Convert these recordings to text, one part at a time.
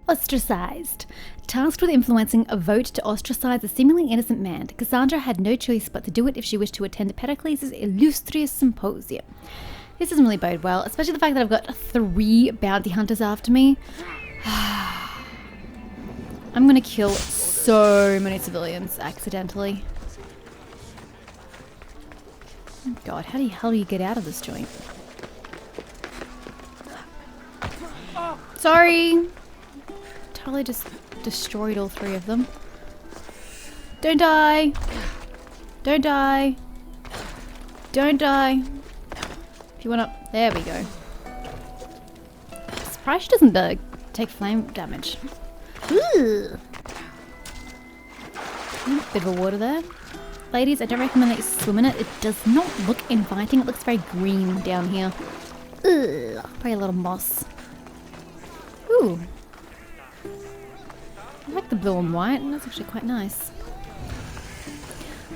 Ostracized. Tasked with influencing a vote to ostracize a seemingly innocent man, Kassandra had no choice but to do it if she wished to attend Pericles' illustrious symposium. This doesn't really bode well, especially the fact that I've got 3 bounty hunters after me. I'm gonna kill so many civilians accidentally. Oh God, how the hell do you get out of this joint? Sorry! Totally just destroyed all 3 of them. Don't die! Don't die! Don't die! If you wanna... There we go. Surprised she doesn't take flame damage. Ooh. Bit of a water there. Ladies, I don't recommend that you swim in it. It does not look inviting. It looks very green down here. Ugh. Probably a little moss. Ooh. I like the blue and white. That's actually quite nice.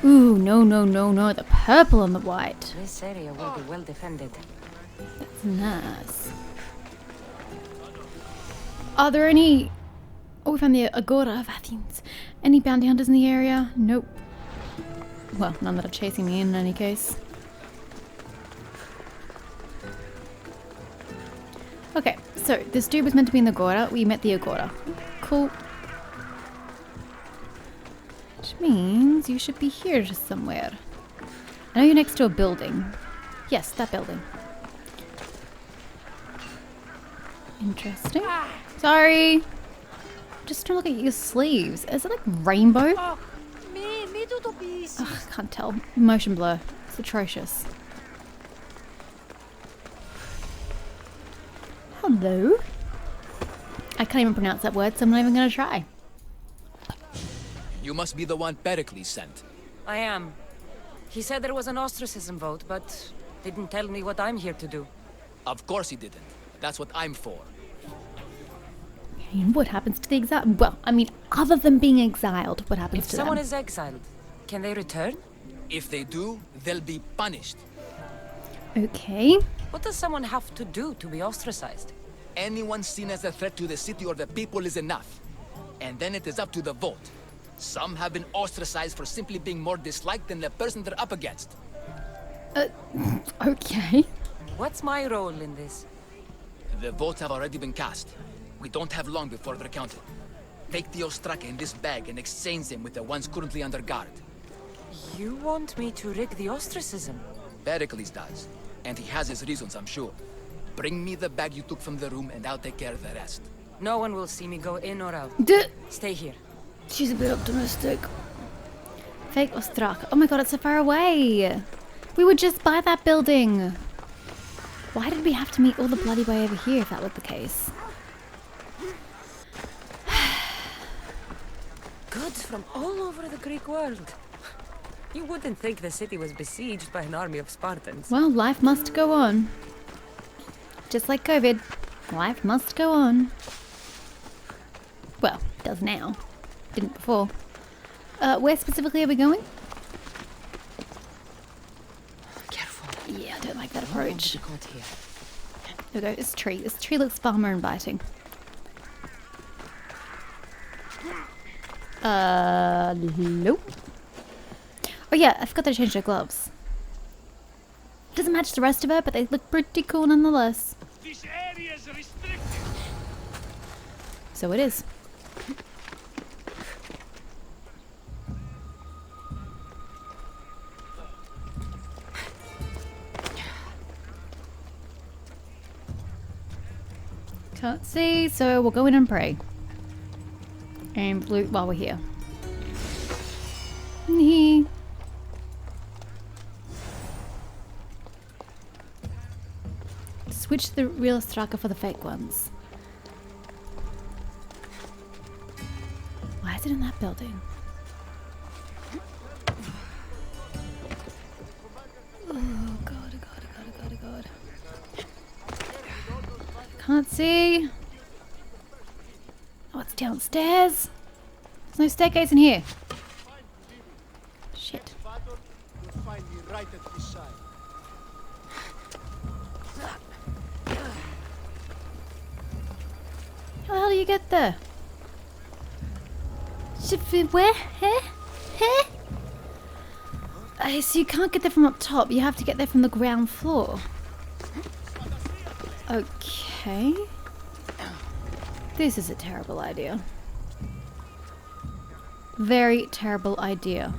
Ooh, no, no, no, no. The purple and the white. This area will be well defended. That's nice. Are there any... Oh, we found the Agora of Athens. Any bounty hunters in the area? Nope. Well, none that are chasing me in any case. Okay, so this dude was meant to be in the Agora. We met the Agora. Cool. Which means you should be here somewhere. I know you're next to a building. Yes, that building. Interesting. Sorry. Just to look at your sleeves. Is it like rainbow? Ugh, can't tell. Motion blur. It's atrocious. Hello? I can't even pronounce that word, so I'm not even gonna try. You must be the one Pericles sent. I am. He said there was an ostracism vote, but didn't tell me what I'm here to do. Of course he didn't. That's what I'm for. And what happens to the exiled? Well, I mean, other than being exiled, what happens to them? If someone is exiled, can they return? If they do, they'll be punished. Okay. What does someone have to do to be ostracized? Anyone seen as a threat to the city or the people is enough. And then it is up to the vote. Some have been ostracized for simply being more disliked than the person they're up against. Okay. What's my role in this? The votes have already been cast. We don't have long before they're counted. Take the ostraka in this bag and exchange them with the ones currently under guard. You want me to rig the ostracism? Pericles does. And he has his reasons, I'm sure. Bring me the bag you took from the room and I'll take care of the rest. No one will see me go in or out. Stay here. She's a bit optimistic. Fake ostraka. Oh my god, it's so far away. We were just by that building. Why did we have to meet all the bloody way over here if that was the case? Goods from all over the Greek world. You wouldn't think the city was besieged by an army of Spartans. Well, life must go on. Just like COVID, life must go on. Well, it does now. Didn't before. Where specifically are we going? Careful. Yeah, I don't like that approach. Here. There we go, this tree. This tree looks far more inviting. Nope. Oh yeah, I forgot to change her gloves. Doesn't match the rest of her, but they look pretty cool nonetheless. This area is restricted. So it is. Can't see, so we'll go in and pray. And loot while we're here. Switch the real striker for the fake ones. Why is it in that building? Oh god, oh god, oh god, oh god, oh god. Can't see. Oh, it's downstairs. There's no staircase in here. Shit. How the hell do you get there? Where? So you can't get there from up top. You have to get there from the ground floor. Okay. This is a terrible idea. Very terrible idea.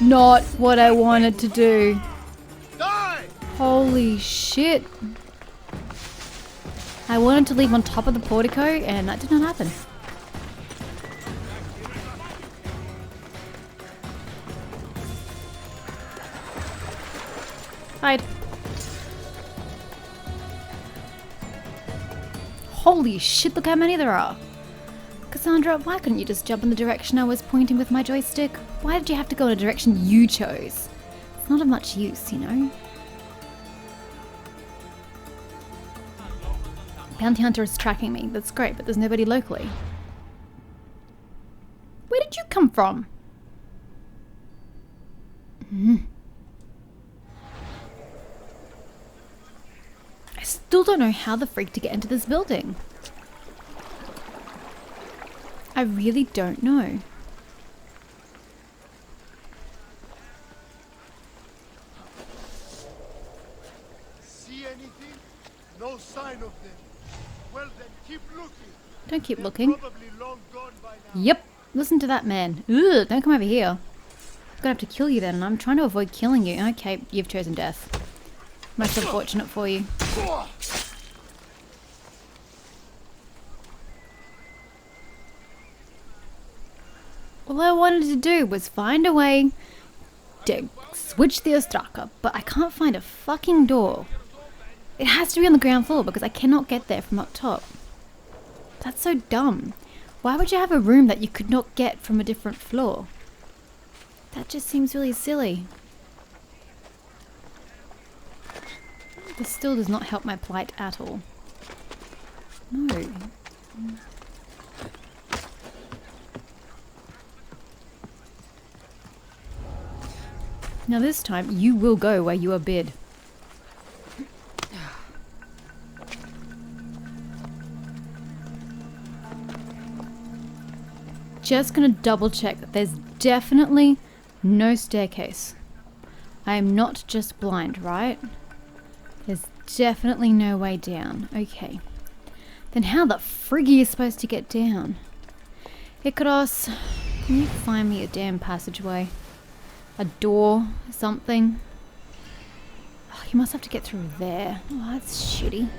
Not what I wanted to do. Holy shit. I wanted to leave on top of the portico and that did not happen. Hide. Holy shit, look how many there are. Kassandra, why couldn't you just jump in the direction I was pointing with my joystick? Why did you have to go in a direction you chose? It's not of much use, you know? Bounty Hunter is tracking me. That's great, but there's nobody locally. Where did you come from? I still don't know how the freak to get into this building. I really don't know. See anything? No sign of them. Well then, keep looking. Don't keep They're looking. probably long gone by now. Yep, listen to that man. Ugh, don't come over here. I'm gonna have to kill you then, and I'm trying to avoid killing you. Okay, you've chosen death. Most unfortunate for you. All I wanted to do was find a way to switch the Ostraka, but I can't find a fucking door. It has to be on the ground floor because I cannot get there from up top. That's so dumb. Why would you have a room that you could not get from a different floor? That just seems really silly. This still does not help my plight at all. No. Now this time, you will go where you are bid. Just gonna double check that there's definitely no staircase. I am not just blind, right? There's definitely no way down. Okay. Then how the frig are you supposed to get down? Ikaros, can you find me a damn passageway? A door? Something? Oh, you must have to get through there. Oh, that's shitty.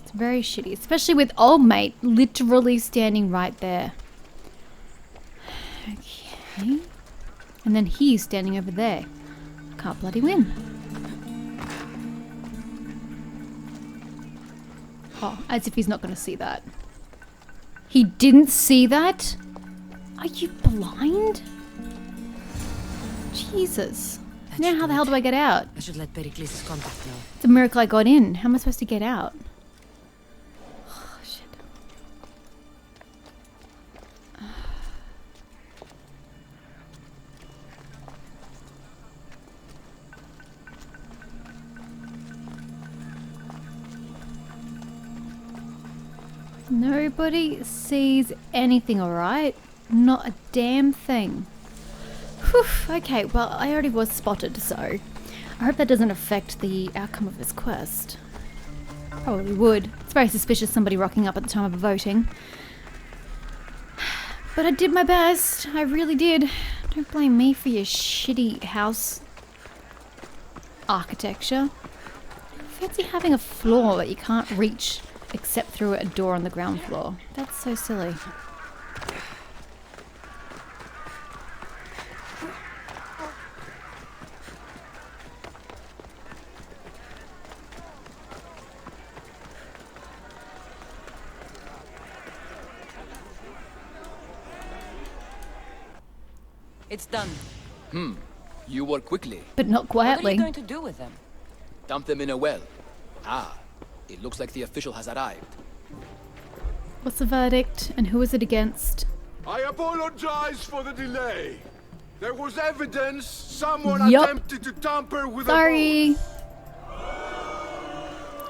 It's very shitty. Especially with old mate literally standing right there. Okay. And then he's standing over there. Can't bloody win. Oh, as if he's not going to see that. He didn't see that? Are you blind? Jesus. Now how the hell do I get out? I should let Pericles' contact know. It's a miracle I got in. How am I supposed to get out? Oh, shit. Nobody sees anything, alright? Not a damn thing. Whew, okay, well, I already was spotted, so I hope that doesn't affect the outcome of this quest. Probably would. It's very suspicious somebody rocking up at the time of voting. But I did my best. I really did. Don't blame me for your shitty house architecture. Fancy having a floor that you can't reach except through a door on the ground floor. That's so silly. It's done. You work quickly. But not What are quietly. you going to do with them? Dump them in a well. Ah, it looks like the official has arrived. What's the verdict and who is it against? I apologize for the delay. There was evidence someone Yup. attempted to tamper with a Sorry. vote.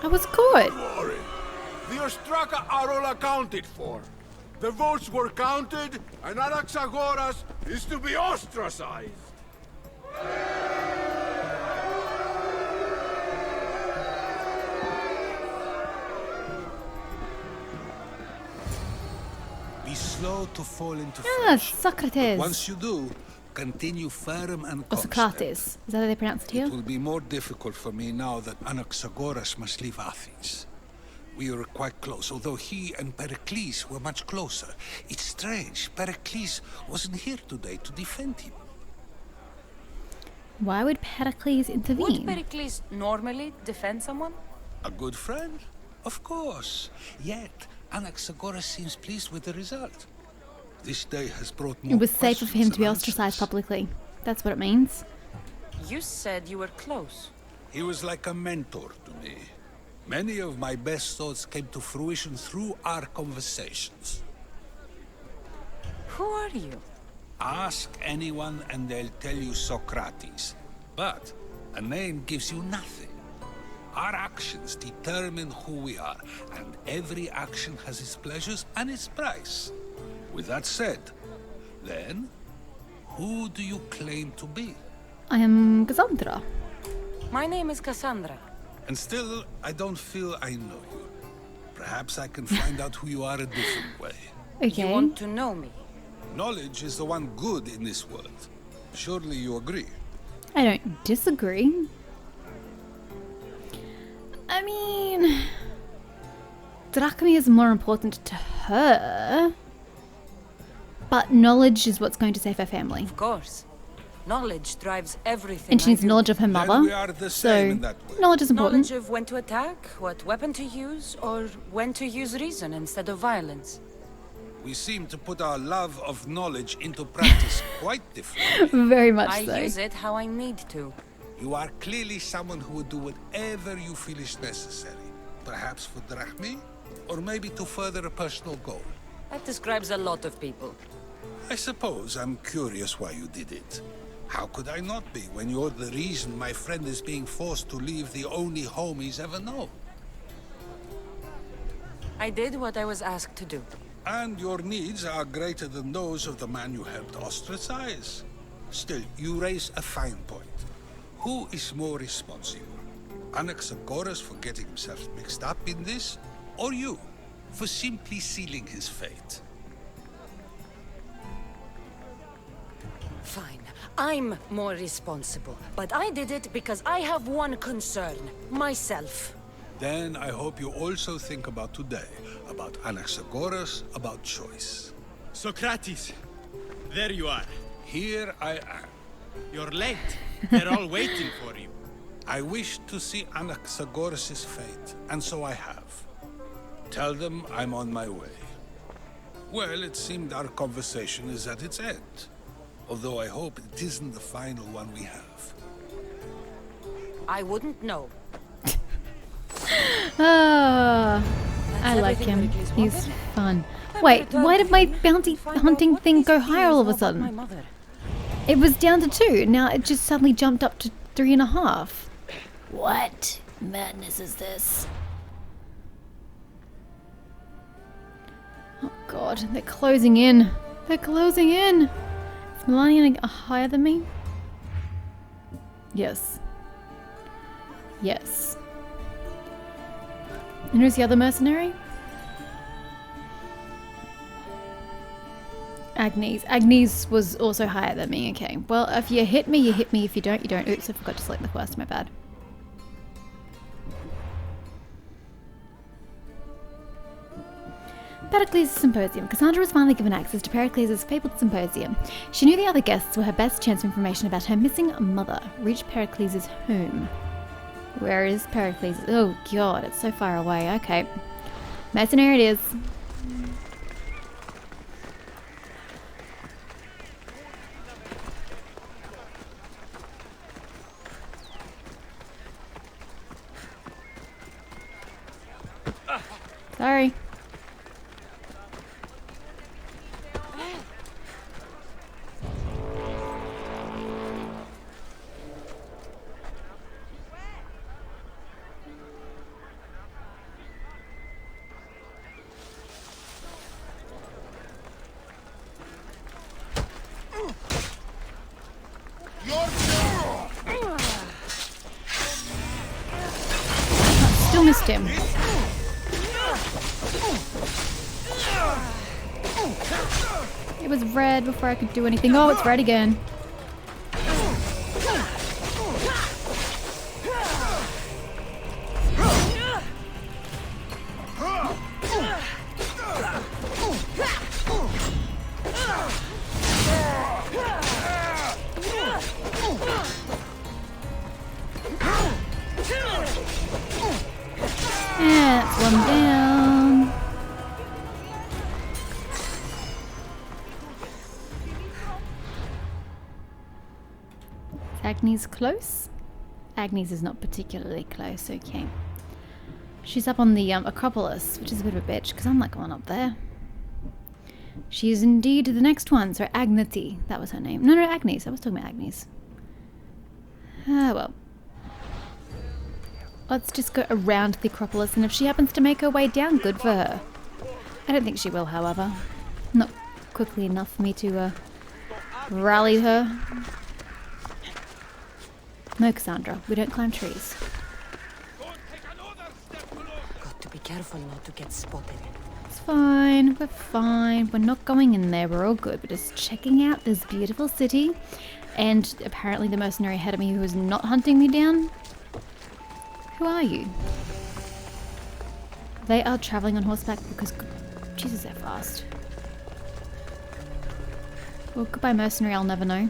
I was caught. Worry. The Ostraka are all accounted for. The votes were counted, and Anaxagoras is to be ostracized. Be slow to fall into Ah, friendship. Socrates. Once you do, continue firm and Or constant. Socrates. Is that how they pronounce it here? It will be more difficult for me now that Anaxagoras must leave Athens. We were quite close, although he and Pericles were much closer. It's strange, Pericles wasn't here today to defend him. Why would Pericles Would intervene? Pericles normally defend someone? A good friend? Of course. Yet, Anaxagoras seems pleased with the result. This day has brought more It was safer for him questions to be than ostracized answers. publicly. That's what it means. You said you were close. He was like a mentor to me. Many of my best thoughts came to fruition through our conversations. Who are you? Ask anyone and they'll tell you Socrates. But a name gives you nothing. Our actions determine who we are, and every action has its pleasures and its price. With that said, then, who do you claim to be? I am Kassandra. My name is Kassandra. And still, I don't feel I know you. Perhaps I can find out who you are a different way. Okay. You want to know me? Knowledge is the one good in this world. Surely you agree. I don't disagree. I mean, drachmy is more important to her, but knowledge is what's going to save her family. Of course. Knowledge drives everything. And she I needs do. knowledge of her Then mother, we are the same so in that way. knowledge is important. Knowledge of when to attack, what weapon to use, or when to use reason instead of violence. We seem to put our love of knowledge into practice quite differently. Very much I so. use it how I need to. You are clearly someone who would do whatever you feel is necessary. Perhaps for drachmy, or maybe to further a personal goal. That describes a lot of people. I suppose I'm curious why you did it. How could I not be when you're the reason my friend is being forced to leave the only home he's ever known? I did what I was asked to do. And your needs are greater than those of the man you helped ostracize. Still, you raise a fine point. Who is more responsible? Anaxagoras for getting himself mixed up in this? Or you, for simply sealing his fate? Fine. I'm more responsible. But I did it because I have one concern. Myself. Then I hope you also think about today. About Anaxagoras, about choice. Socrates, there you are. Here I am. You're late. They're all waiting for you. I wish to see Anaxagoras' fate, and so I have. Tell them I'm on my way. Well, it seemed our conversation is at its end. Although I hope it isn't the final one we have. I wouldn't know. Ah, That's I like everything him. Pericles He's wanted. fun. I Wait, returned why to did my you bounty to find out hunting what thing this go key higher is all of a about my sudden? mother. It was down to 2. Now it just suddenly jumped up to 3.5. What madness is this? Oh god, they're closing in. They're closing in. Is Melania higher than me? Yes. Yes. And who's the other mercenary? Agnes. Agnes was also higher than me. Okay. Well, if you hit me, you hit me. If you don't, you don't. Oops, I forgot to select the quest. My bad. Pericles' Symposium. Kassandra was finally given access to Pericles' fabled symposium. She knew the other guests were her best chance of information about her missing mother. Reach Pericles' home. Where is Pericles? Oh god, it's so far away. Okay. Mercenary it is. Sorry. missed him. It was red before I could do anything. Oh, it's red again. Yeah, that's one down. Agnes close? Agnes is not particularly close, okay. She's up on the Acropolis, which is a bit of a bitch, because I'm not going up there. She is indeed the next one, so Agnity, that was her name. No, Agnes, I was talking about Agnes. Ah, well. Let's just go around the Acropolis, and if she happens to make her way down, good for her. I don't think she will, however. Not quickly enough for me to rally her. No, Kassandra, we don't climb trees. Got to be careful not to get spotted. It's fine, we're fine. We're not going in there, we're all good. We're just checking out this beautiful city. And apparently the mercenary ahead of me who is not hunting me down. Who are you? They are traveling on horseback because... Jesus, they're fast. Well, goodbye mercenary, I'll never know.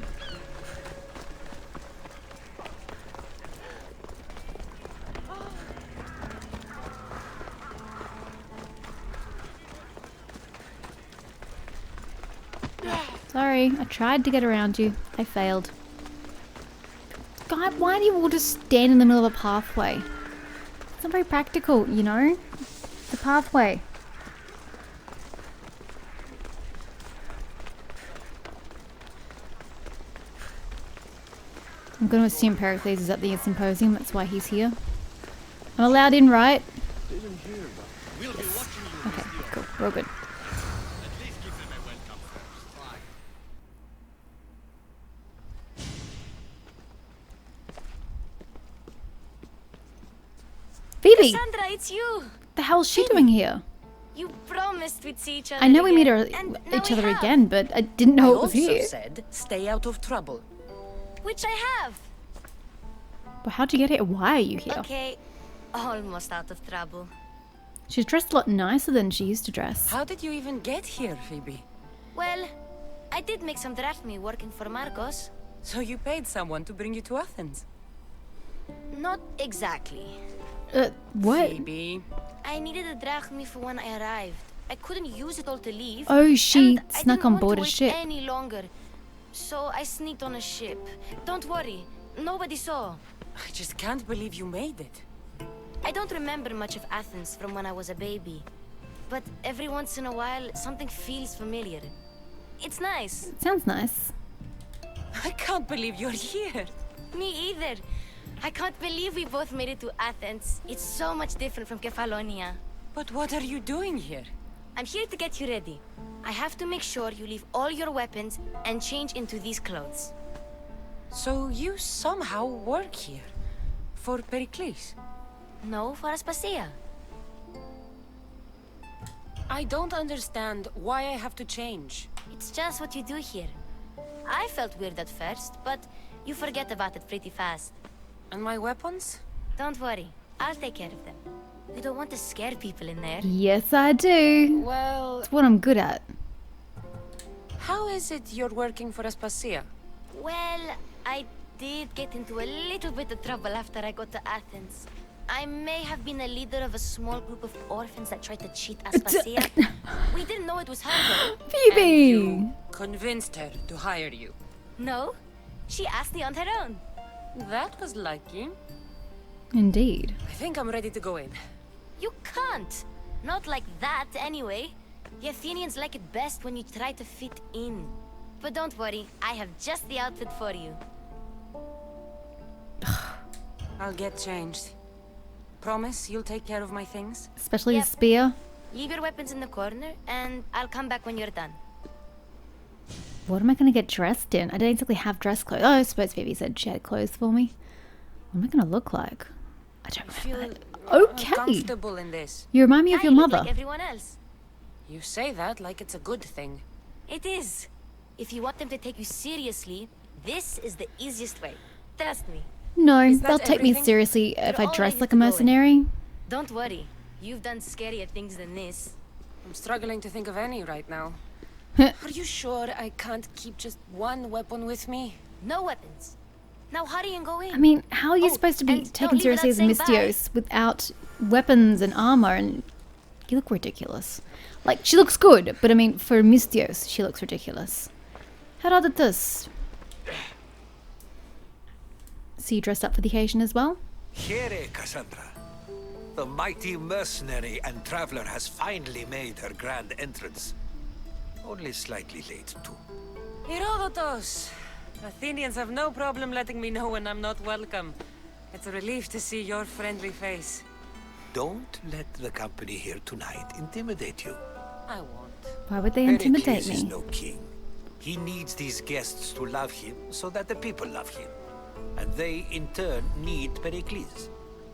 Sorry, I tried to get around you. I failed. God, why do you all just stand in the middle of a pathway? It's not very practical, you know? It's a pathway. I'm going to assume Pericles is at the symposium, that's why he's here. I'm allowed in, right? We'll be watching you. Okay, cool. We're all good. At least give them a welcome first. Fine. Phoebe! Kassandra, it's you! The hell's she doing here? You promised we'd see each other I know we meet again, and now each we other have. again, but I didn't know it was here. said, stay out of trouble. Which I have. But how'd you get here? Why are you here? Okay, almost out of trouble. She's dressed a lot nicer than she used to dress. How did you even get here, Phoebe? Well, I did make some drachmi working for Marcos. So you paid someone to bring you to Athens? Not exactly. What? Phoebe. I needed a drachmi for when I arrived. I couldn't use it all to leave. Oh, she and I snuck didn't on want board to a wait ship. any longer. So I sneaked on a ship. Don't worry, nobody saw. I just can't believe you made it. I don't remember much of Athens from when I was a baby. But every once in a while, something feels familiar. It's nice. Sounds nice. I can't believe you're here. Me either. I can't believe we both made it to Athens. It's so much different from Kefalonia. But what are you doing here? I'm here to get you ready. I have to make sure you leave all your weapons and change into these clothes. So you somehow work here? For Pericles? No, for Aspasia. I don't understand why I have to change. It's just what you do here. I felt weird at first, but you forget about it pretty fast. And my weapons? Don't worry, I'll take care of them. You don't want to scare people in there. Yes, I do. Well, It's what I'm good at. how is it you're working for Aspasia? Well, I did get into a little bit of trouble after I got to Athens. I may have been a leader of a small group of orphans that tried to cheat Aspasia. We didn't know it was her though. Phoebe! Convinced her to hire you. No, she asked me on her own. That was lucky. Indeed. I think I'm ready to go in. You can't. Not like that, anyway. The Athenians like it best when you try to fit in. But don't worry, I have just the outfit for you. I'll get changed. Promise you'll take care of my things? Especially Yep. the spear. Leave your weapons in the corner, and I'll come back when you're done. What am I going to get dressed in? I don't exactly have dress clothes. Oh, I suppose Phoebe said she had clothes for me. What am I going to look like? I don't I feel remember. Okay. comfortable in this. You remind me of I your look mother. like everyone else. You say that like it's a good thing. It is. If you want them to take you seriously, this is the easiest way. Trust me. No, Is that they'll take me everything? seriously if I all dress ready like to a go in. mercenary. Don't worry. You've done scarier things than this. I'm struggling to think of any right now. Huh. Are you sure I can't keep just one weapon with me? No weapons. Now hurry and go in. I mean, how are you Oh, supposed to be and taken don't leave seriously as a without saying bye. Mystios without weapons and armor? And you look ridiculous. Like, she looks good, but I mean, for Mystios, she looks ridiculous. How did this? So you dressed up for the occasion as well? Here, Cassandra. The mighty mercenary and traveler has finally made her grand entrance. Only slightly late, too. Herodotus! Athenians have no problem letting me know when I'm not welcome. It's a relief to see your friendly face. Don't let the company here tonight intimidate you. I won't. Why would they intimidate Pericles is me? no king. He needs these guests to love him so that the people love him. And they, in turn, need Pericles.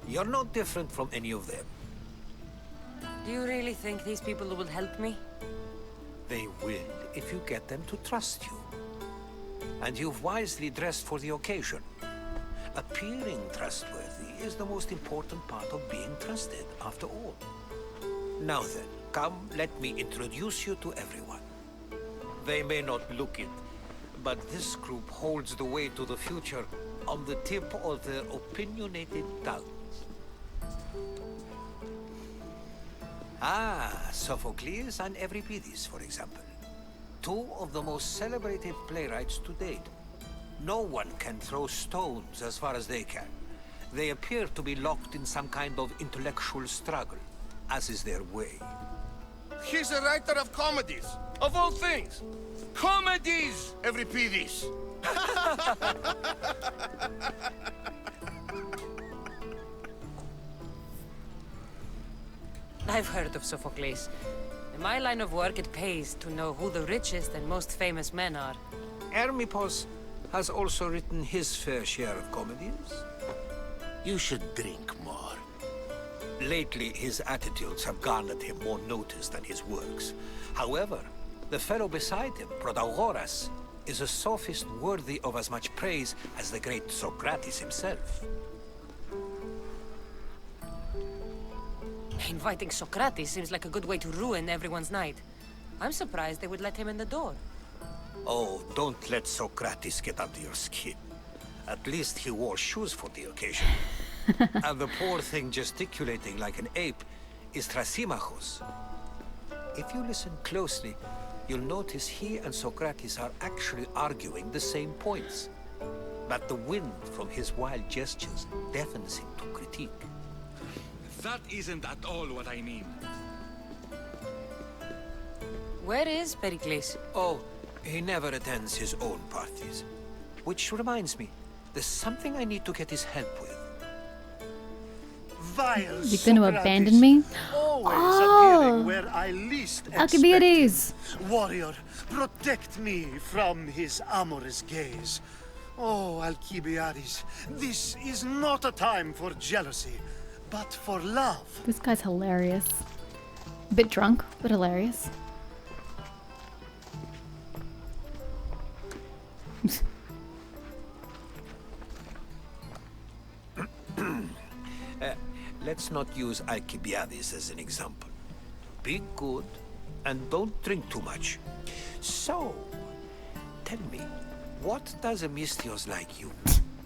You're not different from any of them. Do you really think these people will help me? They will if you get them to trust you. And you've wisely dressed for the occasion. Appearing trustworthy is the most important part of being trusted, after all. Now then, come, let me introduce you to everyone. They may not look it, but this group holds the way to the future on the tip of their opinionated tongues. Ah, Sophocles and Euripides, for example. Two of the most celebrated playwrights to date. No one can throw stones as far as they can. They appear to be locked in some kind of intellectual struggle, as is their way. He's a writer of comedies, of all things. Comedies, Euripides. I've heard of Sophocles. In my line of work, it pays to know who the richest and most famous men are. Hermippos has also written his fair share of comedies. You should drink more. Lately, his attitudes have garnered him more notice than his works. However, the fellow beside him, Protagoras, is a sophist worthy of as much praise as the great Socrates himself. Inviting Socrates seems like a good way to ruin everyone's night. I'm surprised they would let him in the door. Oh, don't let Socrates get under your skin. At least he wore shoes for the occasion. And the poor thing gesticulating like an ape is Thrasymachos. If you listen closely, you'll notice he and Socrates are actually arguing the same points. But the wind from his wild gestures deafens him to critique. That isn't at all what I mean. Where is Pericles? Oh, he never attends his own parties. Which reminds me, there's something I need to get his help with. Vile You're going to abandon me? Always Oh. appearing where I least expect him. Alcibiades! Warrior, protect me from his amorous gaze. Oh, Alcibiades, this is not a time for jealousy, but for love. This guy's hilarious. A bit drunk, but hilarious. Let's not use Alcibiades as an example. Be good and don't drink too much. So, tell me, what does a Mystios like you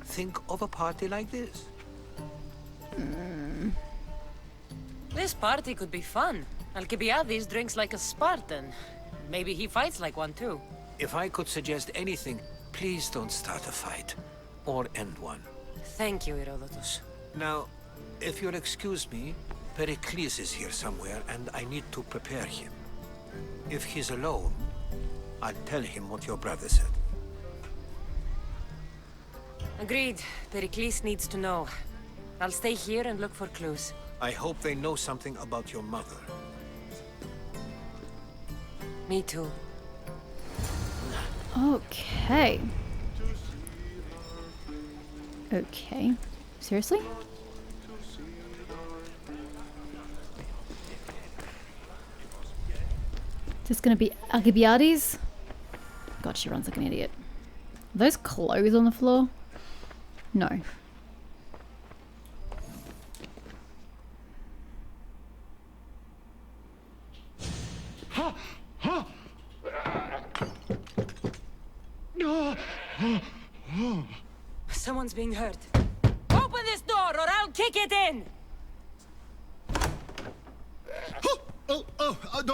think of a party like this? This party could be fun. Alcibiades drinks like a Spartan. Maybe he fights like one too. If I could suggest anything, please don't start a fight or end one. Thank you, Herodotus. Now, if you'll excuse me, Pericles is here somewhere and I need to prepare him. If he's alone, I'll tell him what your brother said. Agreed. Pericles needs to know. I'll stay here and look for clues. I hope they know something about your mother. Me too. Okay. Okay. Seriously? This gonna be Alcibiades? God, she runs like an idiot. Are those clothes on the floor? No. Someone's being hurt. Open this door or I'll kick it in!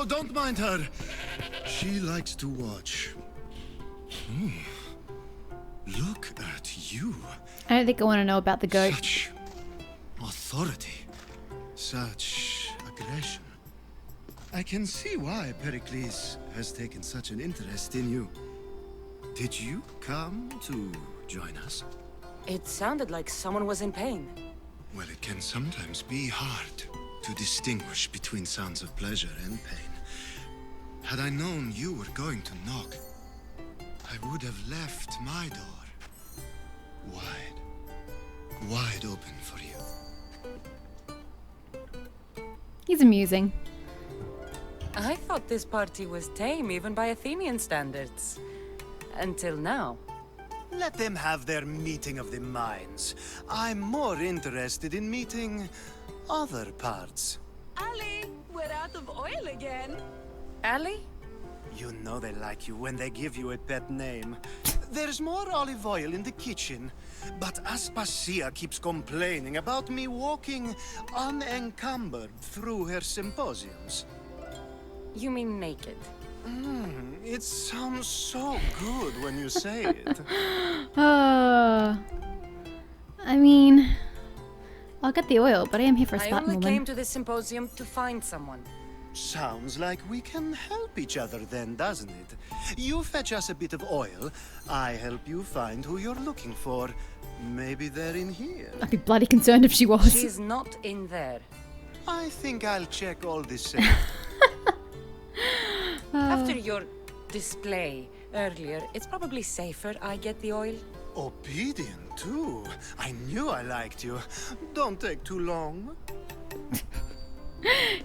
Don't mind her. She likes to watch. Look at you. I don't think I want to know about the goat. Such authority. Such aggression. I can see why Pericles has taken such an interest in you. Did you come to join us? It sounded like someone was in pain. Well, it can sometimes be hard to distinguish between sounds of pleasure and pain. Had I known you were going to knock, I would have left my door wide open for you. He's amusing. I thought this party was tame even by Athenian standards. Until now. Let them have their meeting of the minds. I'm more interested in meeting other parts. Ali, we're out of oil again. Ali? You know they like you when they give you a pet name. There's more olive oil in the kitchen, but Aspasia keeps complaining about me walking unencumbered through her symposiums. You mean naked? It sounds so good when you say it. I mean, I'll get the oil, but I am here for a I Spartan only woman. came to this symposium to find someone. Sounds like we can help each other then, doesn't it? You fetch us a bit of oil, I help you find who you're looking for. Maybe they're in here. I'd be bloody concerned if she was. She's not in there. I think I'll check all this out. After your display earlier, it's probably safer I get the oil. Obedient, too. I knew I liked you. Don't take too long.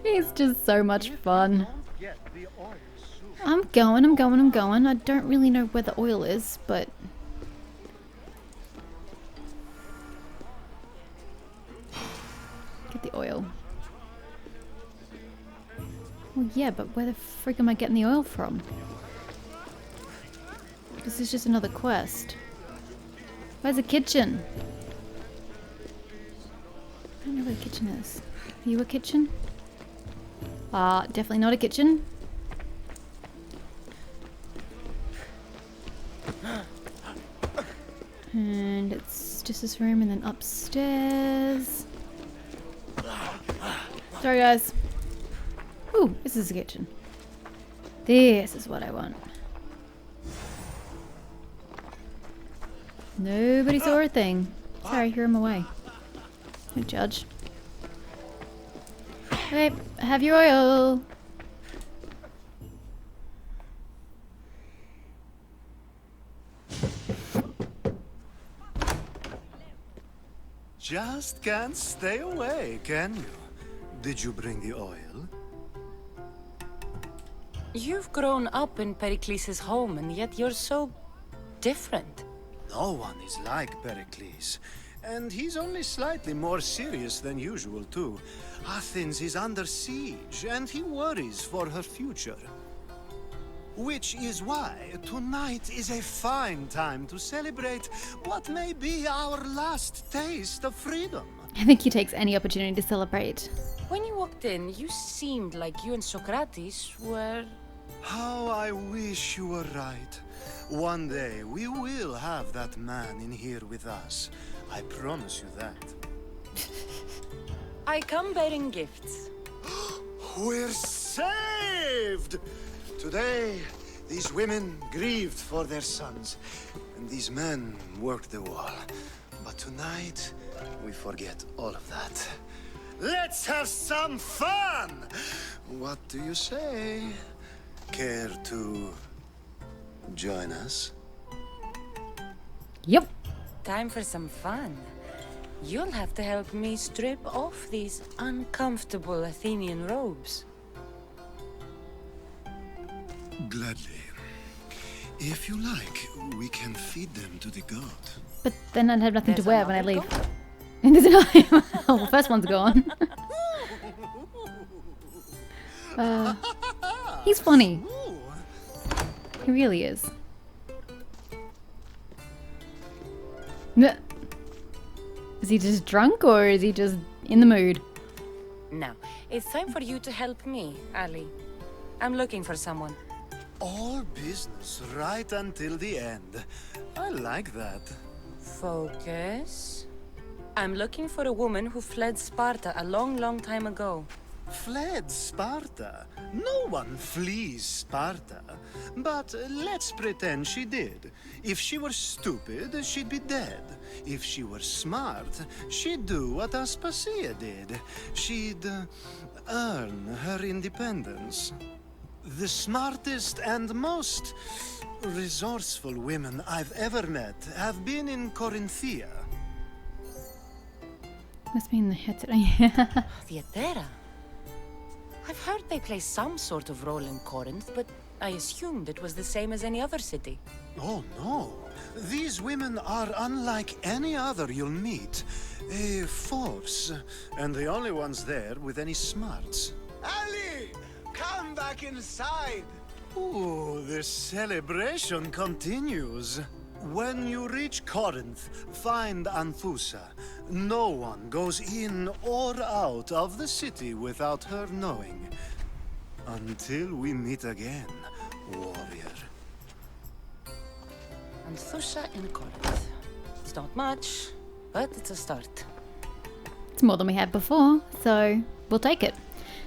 He's just so much fun. Get the oil soon. I'm going. I don't really know where the oil is, but... Get the oil. Well, yeah, but where the frick am I getting the oil from? This is just another quest. Where's the kitchen? I don't know where the kitchen is. Are you a kitchen? Definitely not a kitchen. And it's just this room and then upstairs. Sorry guys. Ooh, this is the kitchen. This is what I want. Nobody saw a thing. Sorry, here I'm away. Don't judge. Okay, have your oil. Just can't stay away, can you? Did you bring the oil? You've grown up in Pericles' home, and yet you're so different. No one is like Pericles. And he's only slightly more serious than usual, too. Athens is under siege, and he worries for her future. Which is why tonight is a fine time to celebrate what may be our last taste of freedom. I think he takes any opportunity to celebrate. When you walked in, you seemed like you and Socrates were... How I wish you were right. One day we will have that man in here with us. I promise you that. I come bearing gifts. We're saved! Today, these women grieved for their sons, and these men worked the wall. But tonight, we forget all of that. Let's have some fun! What do you say? Care to join us? Yep. Time for some fun. You'll have to help me strip off these uncomfortable Athenian robes. Gladly. If you like, we can feed them to the god. But then I'd have nothing to There's wear when I another leave. And there's another. Oh, the first one's gone. He's funny. He really is. Is he just drunk or is he just in the mood? Now, it's time for you to help me, Ali. I'm looking for someone. All business right until the end. I like that. Focus. I'm looking for a woman who fled Sparta a long, long time ago. Fled Sparta? No one flees Sparta. But let's pretend she did. If she were stupid, she'd be dead. If she were smart, she'd do what Aspasia did. She'd earn her independence. The smartest and most resourceful women I've ever met have been in Corinthia. Must be in the head. Theatera? I've heard they play some sort of role in Corinth, but I assumed it was the same as any other city. Oh no. These women are unlike any other you'll meet. A force, and the only ones there with any smarts. Ali! Come back inside! Ooh, the celebration continues. When you reach Corinth, find Anthusa. No one goes in or out of the city without her knowing. Until we meet again, warrior. Anthusa in Corinth. It's not much, but it's a start. It's more than we had before, so we'll take it.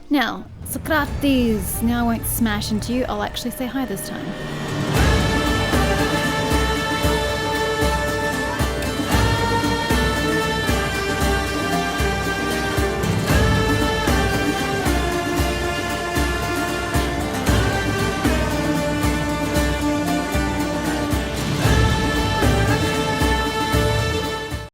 Now, Socrates. Now I won't smash into you. I'll actually say hi this time.